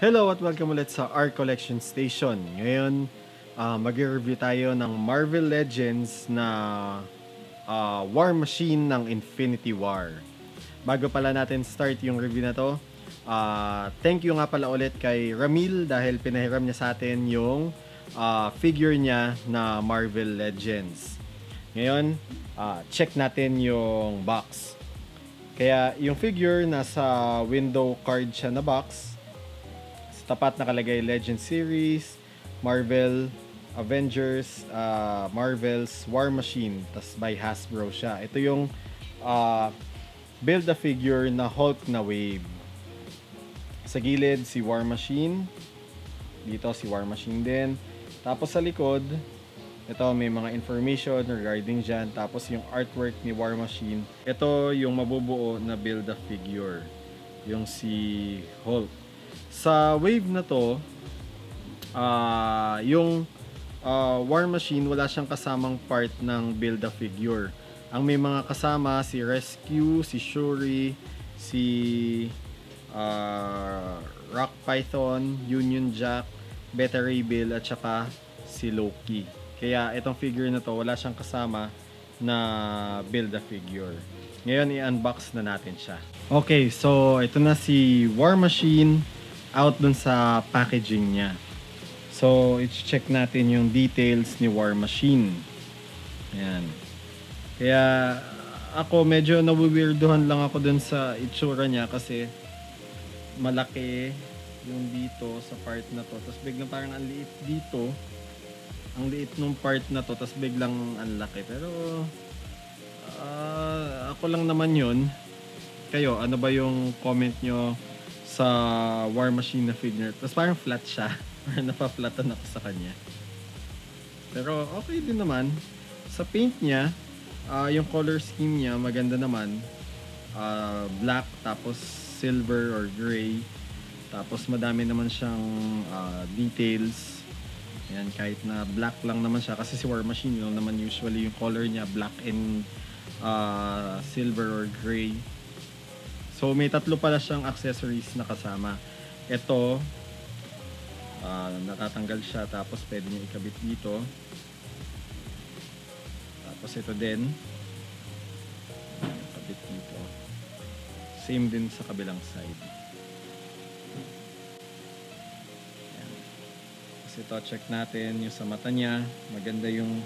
Hello at welcome ulit sa Art Collection Station. Ngayon, mag-review tayo ng Marvel Legends na War Machine ng Infinity War. Bago pala natin start yung review na to, thank you nga pala ulit kay Ramil dahil pinahiram niya sa atin yung figure niya na Marvel Legends. Ngayon, check natin yung box. Kaya yung figure nasa window card siya na box. Tapat nakalagay Legend Series, Marvel, Avengers, Marvel's War Machine, tas by Hasbro siya. Ito yung build-a-figure na Hulk na wave. Sa gilid, si War Machine. Dito, si War Machine din. Tapos sa likod, ito may mga information regarding dyan. Tapos yung artwork ni War Machine. Ito yung mabubuo na build-a-figure. Yung si Hulk. Sa wave na to, yung War Machine, wala siyang kasamang part ng Build-A-Figure. Ang may mga kasama, si Rescue, si Shuri, si Rock Python, Union Jack, Beta Ray Bill, at saka si Loki. Kaya itong figure na to, wala siyang kasama na Build-A-Figure. Ngayon, i-unbox na natin siya. Okay, so ito na si War Machine out dun sa packaging niya. So, i-check natin yung details ni War Machine. Ayan. Kaya, ako medyo nawiwirduhan lang ako dun sa itsura niya kasi malaki yung dito sa part na to. Tapos biglang parang ang liit dito. Ang liit nung part na to. Tapos biglang ang laki. Pero, ako lang naman yun. Kayo, ano ba yung comment nyo sa War Machine na figure? Tapos parang flat siya. Napa-flatan ako sa kanya. Pero okay din naman. Sa paint niya, yung color scheme niya maganda naman. Black tapos silver or gray. Tapos madami naman siyang details. Ayan, kahit na black lang naman siya. Kasi si War Machine lang naman usually yung color niya. Black and silver or gray. So, may tatlo pala siyang accessories na kasama. Ito, natatanggal siya. Tapos, pwede niyo ikabit dito. Tapos, ito din. Ikabit dito. Same din sa kabilang side. Ayan. Tapos, ito, check natin yung sa mata niya. Maganda yung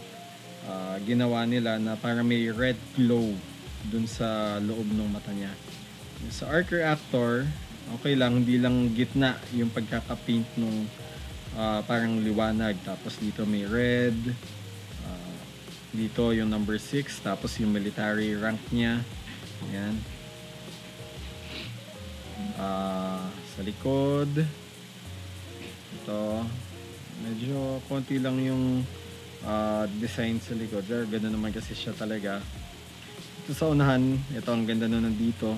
ginawa nila na para may red glow dun sa loob ng mata niya. Sa Arc Reactor, okay lang, hindi lang gitna yung pagkakapaint nung parang liwanag. Tapos dito may red, dito yung number 6, tapos yung military rank niya. Ayan. Sa likod, ito, medyo konti lang yung design sa likod. Pero ganda naman kasi siya talaga. Ito sa unahan, ito ang ganda na nandito.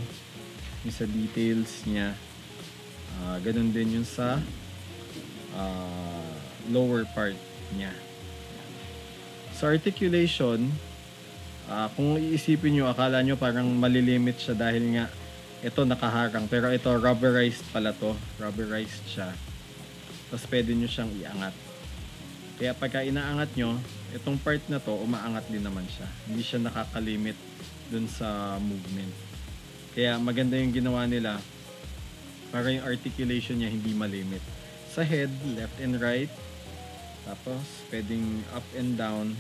Yung sa details niya, ganun din yung sa lower part niya. Sa articulation, kung iisipin nyo, akala nyo parang malilimit siya dahil nga ito nakaharang, pero ito rubberized pala to, rubberized siya. Tapos pwede nyo siyang iangat. Kaya pagka inaangat nyo, itong part na to, umaangat din naman siya. Hindi siya nakakalimit dun sa movement. Kaya maganda yung ginawa nila para yung articulation niya hindi malimit. Sa head, left and right. Tapos, pwedeng up and down.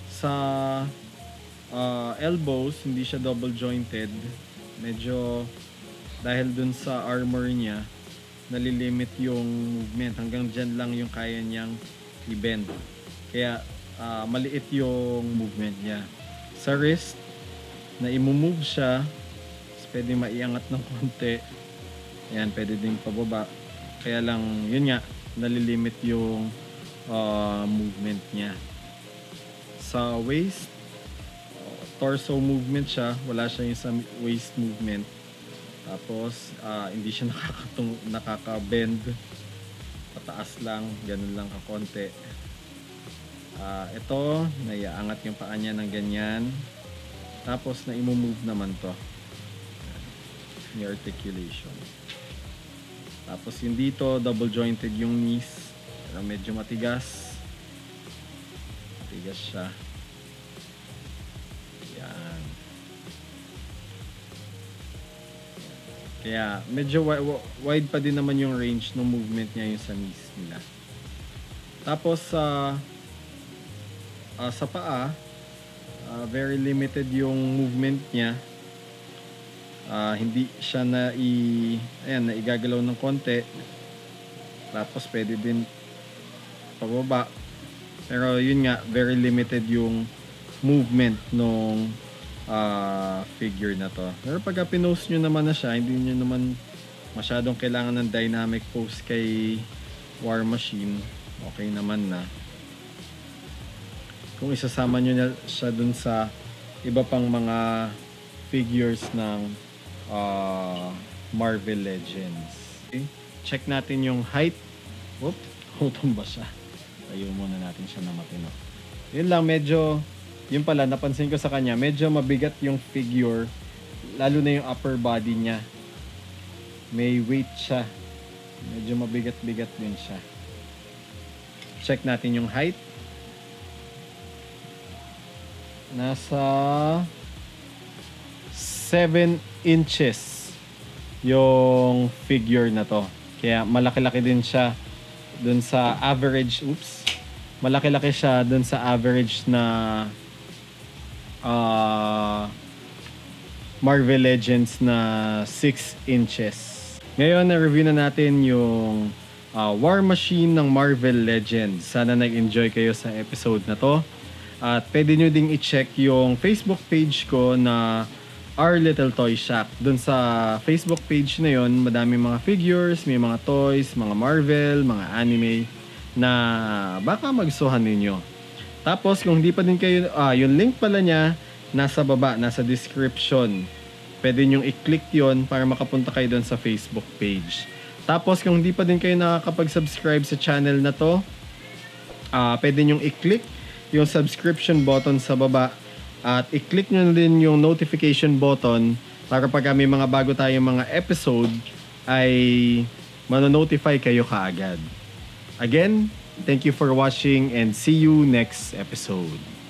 Sa elbows, hindi siya double jointed. Medyo, dahil dun sa armor niya, nalilimit yung movement. Hanggang dyan lang yung kaya niyang i-bend. Kaya, maliit yung movement niya. Sa wrist, na i-move siya, pwede maiangat ng konti. Ayan, pwede din pababa. Kaya lang, yun nga, nalilimit yung movement niya. Sa waist, torso movement siya, wala siya yung sa waist movement. Tapos, hindi siya nakaka-bend. Pataas lang, ganun lang kakonti. Ito, naiaangat yung paa niya ng ganyan. Tapos na i-move naman to. Yung articulation. Tapos yung dito, double jointed yung knees. Pero medyo matigas. Matigas siya. Yan. Kaya medyo wide pa din naman yung range ng movement niya yung sa knees nila. Tapos sa paa, very limited yung movement niya. Hindi siya naigagalaw ng konti. Tapos pwede din pababa. Pero yun nga, very limited yung movement nung figure na to. Pero pagka pinost nyo naman na siya, hindi nyo naman masyadong kailangan ng dynamic pose kay War Machine. Okay naman na. Kung isasama nyo na siya dun sa iba pang mga figures ng Marvel Legends. Okay. Check natin yung height. Whoop, utong ba siya? Tayo muna natin siya na matino. Yun lang, medyo, yun pala, napansin ko sa kanya, medyo mabigat yung figure, lalo na yung upper body niya. May weight siya. Medyo mabigat-bigat din siya. Check natin yung height. Nasa 7 inches yung figure na to. Kaya malaki-laki din siya dun sa average. Oops. Malaki-laki siya dun sa average na Marvel Legends na 6 inches. Ngayon, na-review na natin yung War Machine ng Marvel Legends. Sana nag-enjoy kayo sa episode na to. At pwede nyo ding i-check yung Facebook page ko na Our Little Toy Shack. Doon sa Facebook page na yon, madami mga figures, may mga toys, mga Marvel, mga anime na baka magsuhan ninyo. Tapos kung hindi pa din kayo, yung link pala niya nasa baba, nasa description. Pwede nyo i-click yon para makapunta kayo doon sa Facebook page. Tapos kung hindi pa din kayo nakakapag-subscribe sa channel na to, pwede nyo i-click yung subscription button sa baba. At i-click nyo din yung notification button para pag may mga bago tayong mga episode ay manonotify kayo kaagad. Again, thank you for watching and see you next episode.